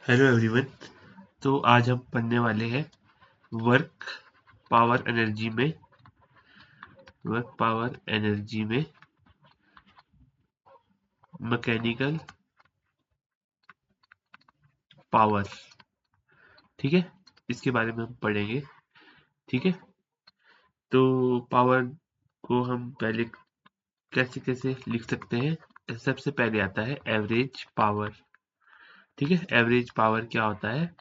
Hello everyone. तो आज हम पढ़ने वाले हैं वर्क पावर एनर्जी में मैकेनिकल पावर। ठीक है, इसके बारे में हम पढ़ेंगे। ठीक है, तो पावर को हम पहले कैसे कैसे लिख सकते हैं। सबसे पहले आता है एवरेज पावर। ठीक है, एवरेज पावर क्या होता है?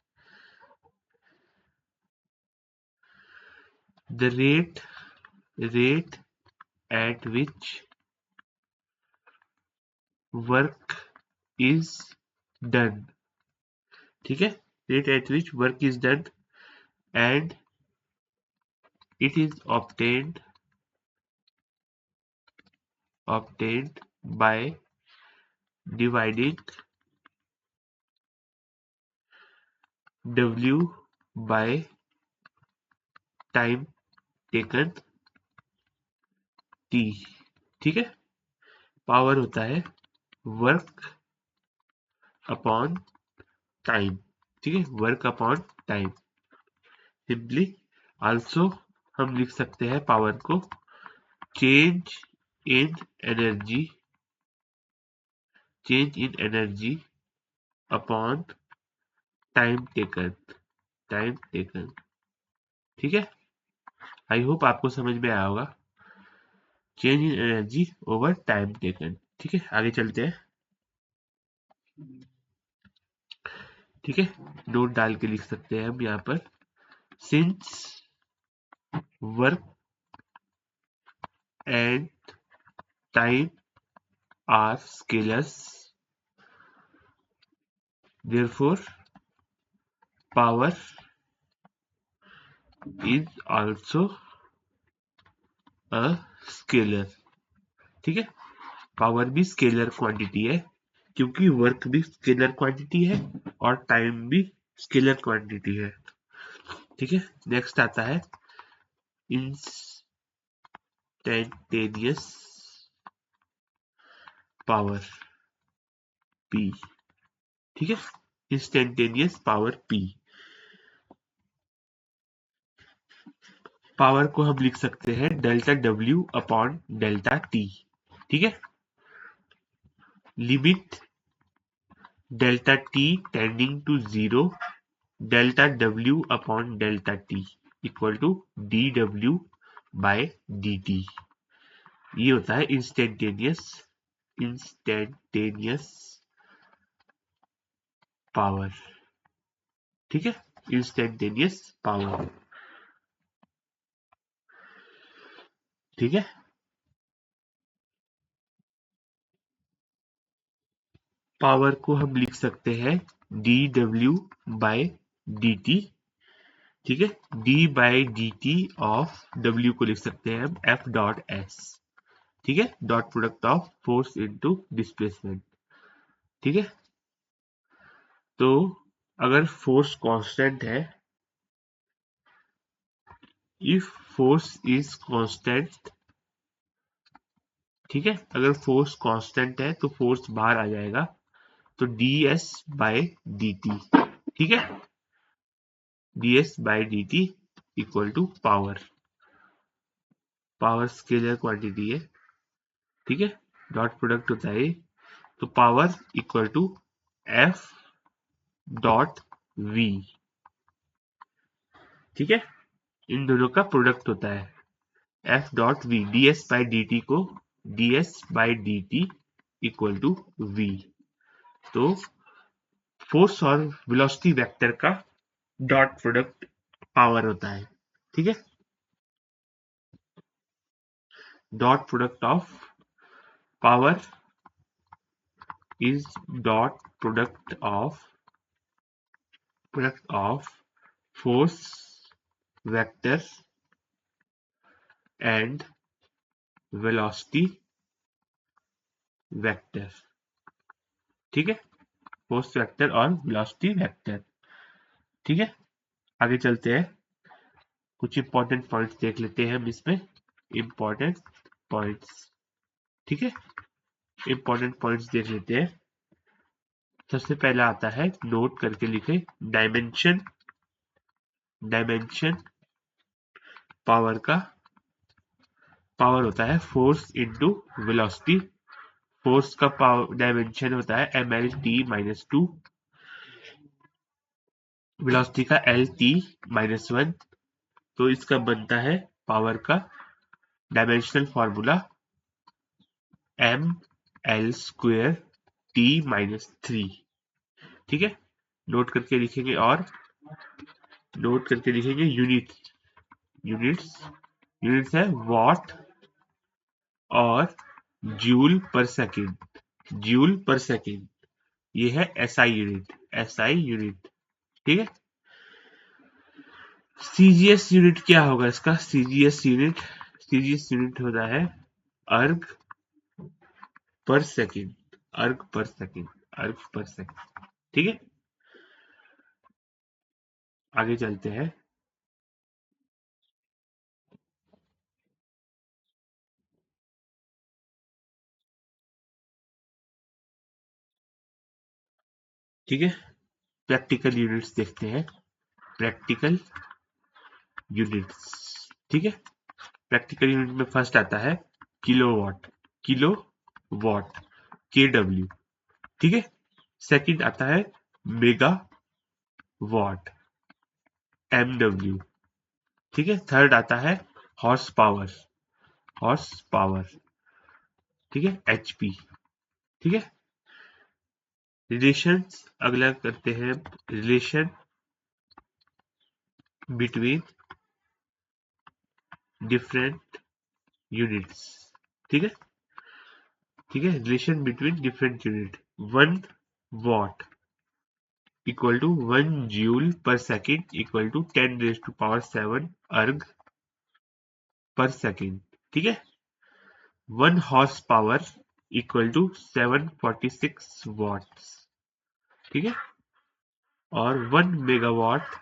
The rate at which work is done. ठीक है, rate at which work is done and it is obtained by dividing W by time taken T। ठीक है, पावर होता है वर्क अपॉन टाइम। ठीक है, work upon time. Simply also हम लिख सकते हैं पावर को change in energy upon time taken. ठीक है, आई होप आपको समझ में आया होगा। Change in energy over time taken. ठीक है, आगे चलते हैं। ठीक है, नोट डाल के लिख सकते हैं हम यहाँ पर since work and time are scalars therefore power is also a scalar। ठीक है, पावर भी स्केलर क्वांटिटी है क्योंकि वर्क भी स्केलर क्वांटिटी है और टाइम भी स्केलर क्वांटिटी है। ठीक है, नेक्स्ट आता है इंस्टेंटेनियस पावर P। ठीक है, इंस्टेंटेनियस पावर P। पावर को हम लिख सकते हैं delta W upon delta T। ठीक है, limit delta T tending to 0 delta W upon delta T equal to dW by dt। ये होता है इंस्टेंटेनियस पावर। ठीक है, इंस्टेंटेनियस पावर। ठीक है, पावर को हम लिख सकते हैं dW बाय dt। ठीक है, d by dt of W को लिख सकते हैं हम F डॉट S। ठीक है, dot product of force into displacement. ठीक है, तो अगर फोर्स कांस्टेंट है, इफ फोर्स इज कांस्टेंट, ठीक है, अगर फोर्स कांस्टेंट है तो फोर्स बाहर आ जाएगा, तो ds बाय dt। ठीक है, ds by dt equal to power scalar quantity है। ठीक है, डॉट प्रोडक्ट होता है, तो power equal to F dot V। ठीक है, इन दोनों का प्रोडक्ट होता है F dot V। ds by dt को ds by dt equal to V। तो फोर्स और वेलोसिटी वेक्टर का डॉट प्रोडक्ट पावर होता है। ठीक है, dot product of power is dot product of force vector and velocity vector. ठीक है, फोर्स वेक्टर और वेलोसिटी वेक्टर। ठीक है, आगे चलते हैं, कुछ इंपॉर्टेंट पॉइंट्स देख लेते हैं हम इसमें। Important points. ठीक है, इंपॉर्टेंट पॉइंट्स देख लेते हैं। सबसे पहला आता है, नोट करके लिखे, डायमेंशन। डायमेंशन पावर का पावर होता है फोर्स इंटू वेलोसिटी। फोर्स का पावर डायमेंशन होता है mlt-2, वेलोसिटी का lt-1। तो इसका बनता है पावर का डायमेंशनल फॉर्मूला ml² t-3। ठीक है, नोट करके लिखेंगे, और नोट करके लिखेंगे यूनिट्स यूनिट्स है वॉट और joule per second. Joule per second ये है एसआई यूनिट। एसआई यूनिट, ठीक है। सीजीएस यूनिट क्या होगा इसका? सीजीएस यूनिट होता है अर्ग पर सेकेंड। अर्ग पर सेकेंड, अर्ग पर सेकेंड, ठीक है। आगे चलते हैं। ठीक है, प्रैक्टिकल यूनिट्स देखते हैं। प्रैक्टिकल यूनिट्स, ठीक है। प्रैक्टिकल यूनिट में फर्स्ट आता है किलोवाट। किलोवाट केडब्ल्यू, ठीक है। सेकंड आता है मेगा वाट एमडब्ल्यू, ठीक है। थर्ड आता है हॉर्स पावर। हॉर्स पावर, ठीक है, एचपी, ठीक है। रिलेशंस अगला करते हैं, रिलेशन बिटवीन डिफरेंट यूनिट्स, ठीक है। ठीक है, relation between different unit. 1 watt equal to 1 joule per second equal to 10⁻⁷ erg per second, ठीक है। 1 horse power equal to 746 watts, ठीक है। और 1 megawatt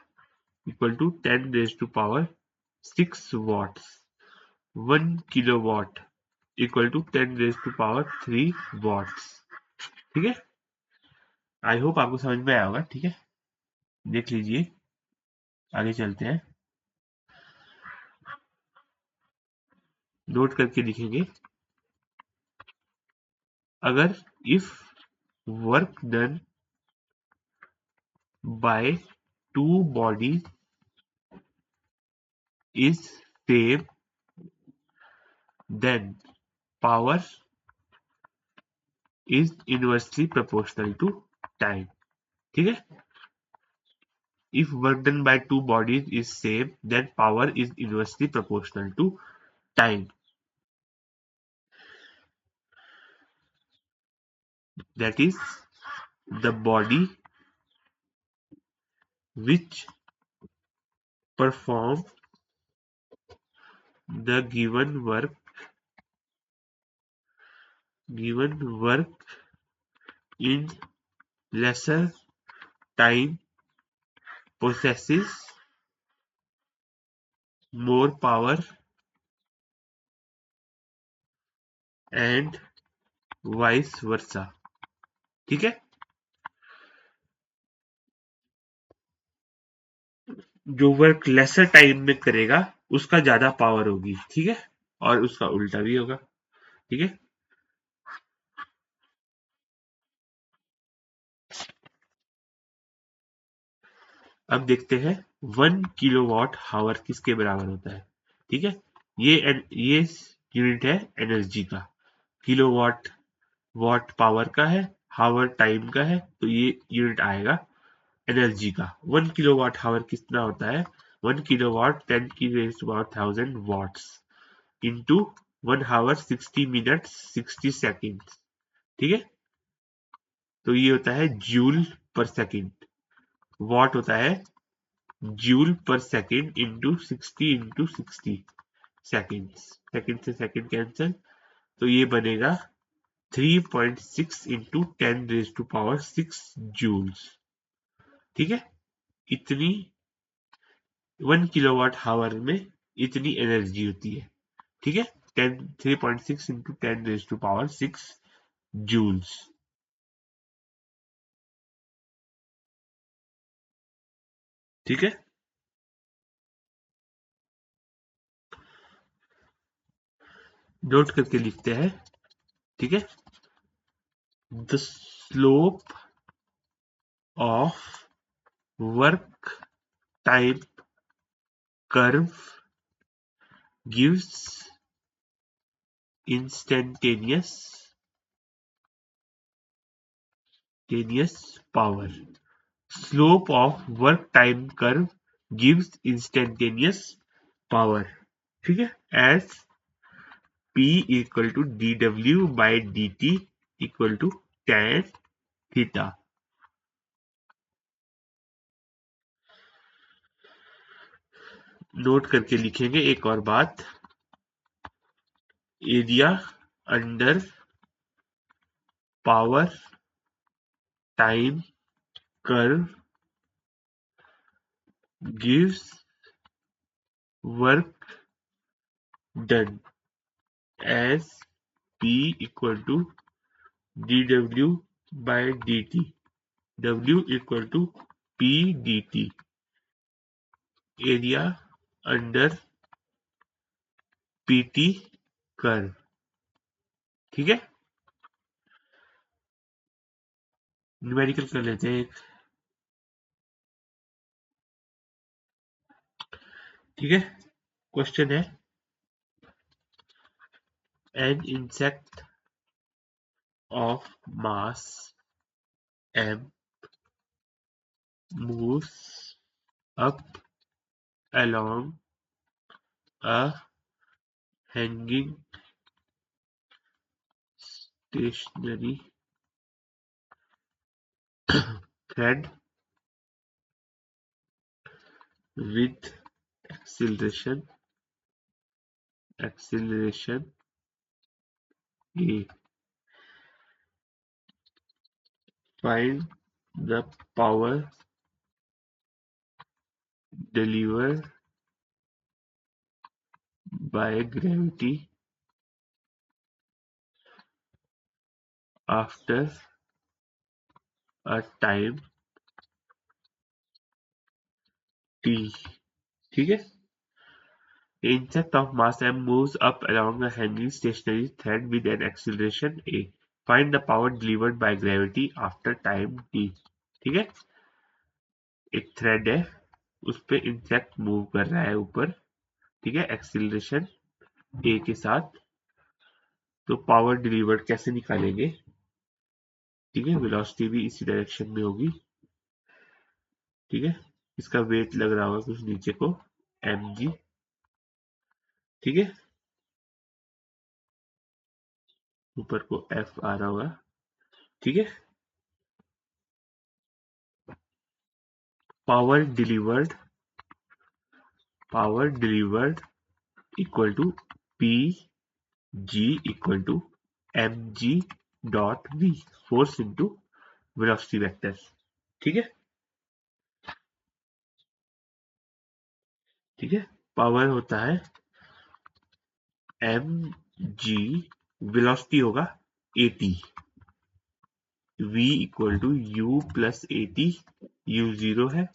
equal to 10⁻⁶ watts. 1 kilowatt equal to 10⁻³ watts, ठीक है। आई होप आपको समझ में आया होगा, ठीक है। देख लीजिए, आगे चलते हैं। नोट करके लिखेंगे, अगर if work done by two body is same then power is inversely proportional to time, ठीक है। If work done by two bodies is same, then power is inversely proportional to time. That is, the body which perform the given work in lesser time possesses more power and vice versa, ठीक है। जो work lesser time में करेगा उसका ज्यादा power होगी, ठीक है, और उसका उल्टा भी होगा, ठीक है। अब देखते हैं 1 किलोवाट हावर किसके बराबर होता है, ठीक है। ये यूनिट है एनर्जी का। किलोवाट वाट पावर का है, हावर टाइम का है, तो ये यूनिट आएगा एनर्जी का। 1 किलोवाट हावर कितना होता है? 1 किलोवाट 10⁻⁴ वॉट्स इंटू 1 हावर 60 मिनट 60 सेकेंड, ठीक है। तो ये होता है जूल पर सेकेंड। वॉट होता है joule per second into 60 into 60 second. Second से सेकेंड कैंसिल, तो ये बनेगा 3.6 इंटू 10⁻⁶ जूल्स, ठीक है। इतनी 1 किलोवाट हावर में इतनी एनर्जी होती है, ठीक है। 3.6 इंटू 10⁻⁶ जूल्स। ठीक है, नोट करके लिखते हैं। ठीक है, the slope of work time curve gives instantaneous power. Slope of work time curve gives instantaneous power. ठीक है, as P equal to dw by dt equal to tan theta. Note करके लिखेंगे एक और बात, area under power time curve gives work done as P equal to dw by dt, w equal to p dt, area under pt curve. ठीक है, numerical कर लेते हैं। ठीक है, क्वेश्चन है, an insect of mass m moves up along a hanging stationary thread with acceleration a. Find the power delivered by gravity after a time t. ठीक है, the insect of mass m moves up along a hanging stationary thread with an acceleration a. Find the power delivered by gravity after time t. ठीक है, एक thread है, उस पे insect move कर रहा है ऊपर। ठीक है, एक्सीलरेशन ए के साथ। तो पावर डिलीवर्ड कैसे निकालेंगे? ठीक है, वेलोसिटी भी इसी डायरेक्शन में होगी। ठीक है, इसका वेट लग रहा होगा कुछ नीचे को, mg। ठीक है, ऊपर को f आ रहा होगा। ठीक है, power delivered equal to p g equal to mg dot v, force into velocity vector. ठीक है, ठीक है, पावर होता है mg, वेलोसिटी होगा at, v equal to u plus at, u 0 है,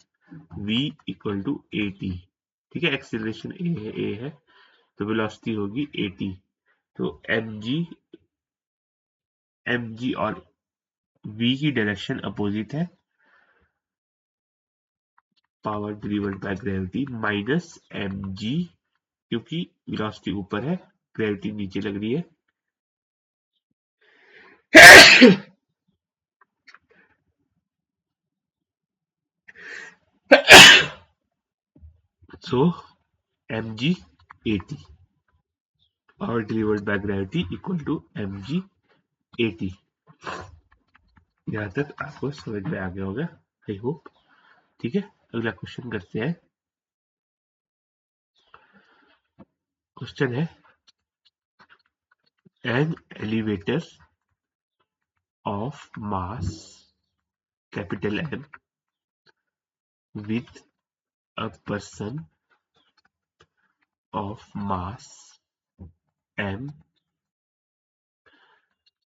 v इक्वल टू at। ठीक है, एक्सीलरेशन a है तो वेलोसिटी होगी at। तो mg और v की डायरेक्शन अपोजिट है, power delivered by gravity minus mg, क्योंकि वेलोसिटी ऊपर है, ग्रेविटी नीचे लग रही है। So mg at, power delivered by gravity equal to mg at। यहाँ तक आपको समझ में आ गया होगा, आई होप। ठीक है, अगला क्वेश्चन करते हैं। क्वेश्चन है, an elevator of mass capital M with a person of mass m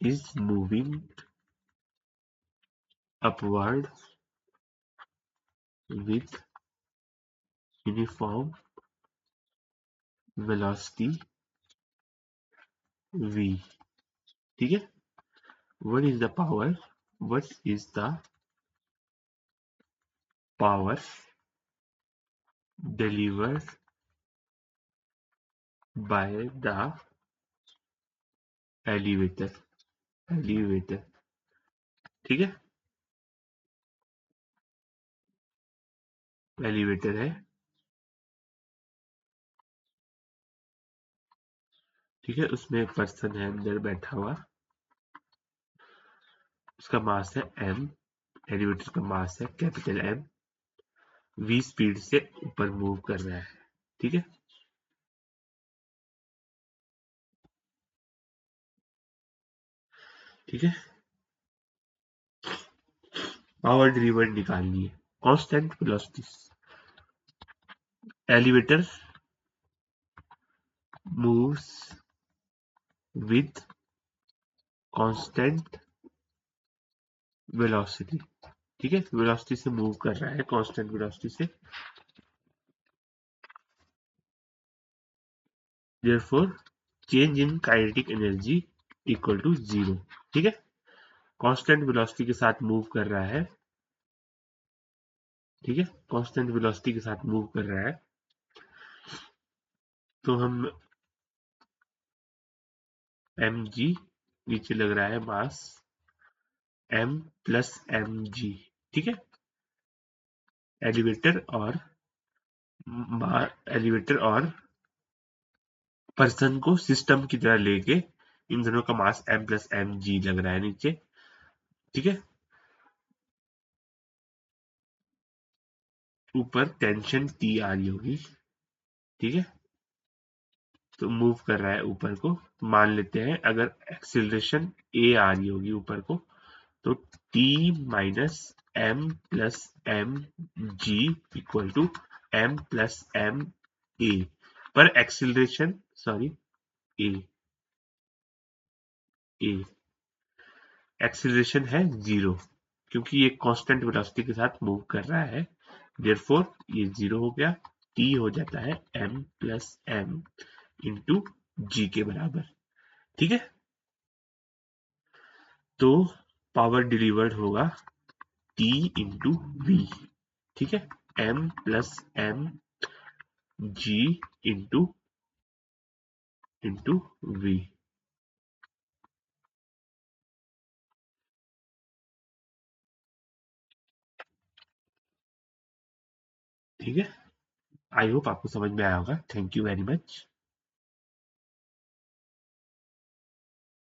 is moving upward with uniform velocity v, ठीक है। what is the power what is the power delivered by the elevator, ठीक है। Elevator है, ठीक है। उसमें एक person है अंदर बैठा हुआ, उसका मास है m, एलिवेटर का मास है कैपिटल M, v स्पीड से ऊपर मूव कर रहा है, ठीक है। ठीक है, पावर डिलीवर्ड निकालनी है। Constant velocity, elevator moves with constant velocity, ठीक है। वेलोसिटी से मूव कर रहा है, कांस्टेंट वेलोसिटी से। Therefore change in kinetic energy equal to 0, ठीक है। कांस्टेंट वेलोसिटी के साथ मूव कर रहा है, ठीक है। कांस्टेंट वेलोसिटी के साथ मूव कर रहा है, तो हम mg, नीचे लग रहा है मास m प्लस mg, ठीक है। एलिवेटर और पर्सन को सिस्टम की तरह लेके इन दोनों का मास m प्लस mg लग रहा है नीचे, ठीक है। ऊपर टेंशन T आ रही होगी, ठीक है। तो मूव कर रहा है ऊपर को। मान लेते हैं अगर एक्सिलरेशन a आ रही होगी ऊपर को, तो T minus m plus m g equal to m plus m a, पर acceleration sorry a a acceleration है 0, क्योंकि ये कांस्टेंट वेलोसिटी के साथ मूव कर रहा है। देयरफॉर ये 0 हो गया, t हो जाता है m plus m into g के बराबर, ठीक है। तो पावर डिलीवर्ड होगा T इंटू वी, ठीक है। m plus m g into into V, ठीक है। आई होप आपको समझ में आया होगा। Thank you very much.